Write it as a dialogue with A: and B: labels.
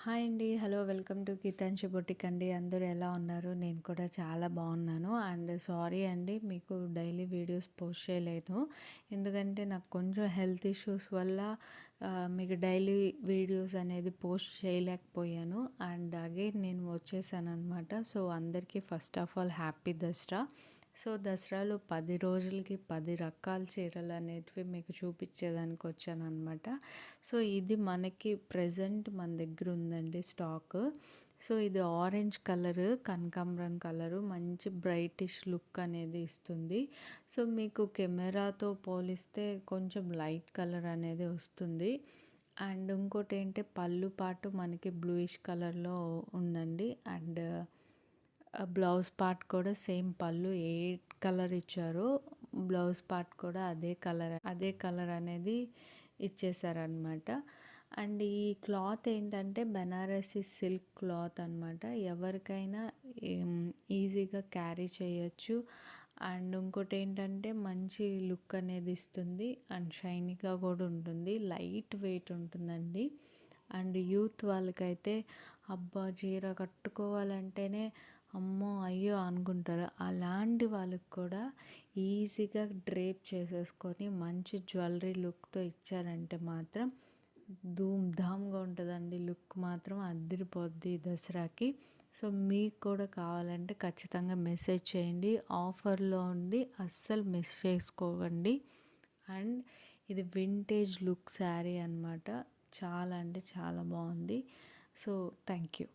A: Hi అండి. Hello. Welcome to Gitanjali boutique అండి. అందరూ ఎలా ఉన్నారు? నేను కూడా చాలా బాగున్నాను. అండ్ సారీ అండి, మీకు డైలీ వీడియోస్ పోస్ట్ చేయలేదు. ఎందుకంటే నాకు కొంచెం హెల్త్ ఇష్యూస్ వల్ల మీకు డైలీ వీడియోస్ అనేది పోస్ట్ చేయలేకపోయాను. అండ్ అగైన్ నేను వచ్చేసాను అనమాట. సో అందరికీ first of all happy Dasara. So దసరాలో 10 రోజులకి 10 రకాల చీరలు అనేటివి మీకు చూపించేదానికి వచ్చానమాట. సో ఇది మనకి ప్రెజెంట్ మన దగ్గర ఉందండి స్టాక్. సో ఇది ఆరెంజ్ కలర్, కనకాంబరం కలరు, మంచి బ్రైటిష్ లుక్ అనేది ఇస్తుంది. సో మీకు కెమెరాతో పోలిస్తే కొంచెం లైట్ కలర్ అనేది వస్తుంది. అండ్ ఇంకోటి ఏంటి, పళ్ళు పాటు మనకి బ్లూయిష్ కలర్లో ఉందండి. అండ్ బ్లౌజ్ పార్ట్ కూడా సేమ్, పళ్ళు ఏ కలర్ ఇచ్చారో బ్లౌజ్ పార్ట్ కూడా అదే కలర్ అనేది ఇచ్చేసారనమాట. అండ్ ఈ క్లాత్ ఏంటంటే బెనారసీ సిల్క్ క్లాత్ అనమాట. ఎవరికైనా ఈజీగా క్యారీ చేయొచ్చు. అండ్ ఇంకోటి ఏంటంటే మంచి లుక్ అనేది ఇస్తుంది. అండ్ షైనీగా కూడా ఉంటుంది. లైట్ వెయిట్ ఉంటుందండి. అండ్ యూత్ వాళ్ళకైతే అబ్బా చీర కట్టుకోవాలంటేనే అమ్మో అయ్యో అనుకుంటారు. అలాంటి వాళ్ళకి కూడా ఈజీగా డ్రేప్ చేసేసుకొని మంచి జ్యువెలరీ లుక్తో ఇచ్చారంటే మాత్రం ధూమ్ ధామ్గా ఉంటుందండి. లుక్ మాత్రం అదిరిపోద్ది దసరాకి. సో మీకు కూడా కావాలంటే ఖచ్చితంగా మెసేజ్ చేయండి. ఆఫర్లో ఉంది, అస్సలు మిస్ చేసుకోకండి. అండ్ ఇది వింటేజ్ లుక్ శారీ అనమాట. చాలా అంటే చాలా బాగుంది. So thank you.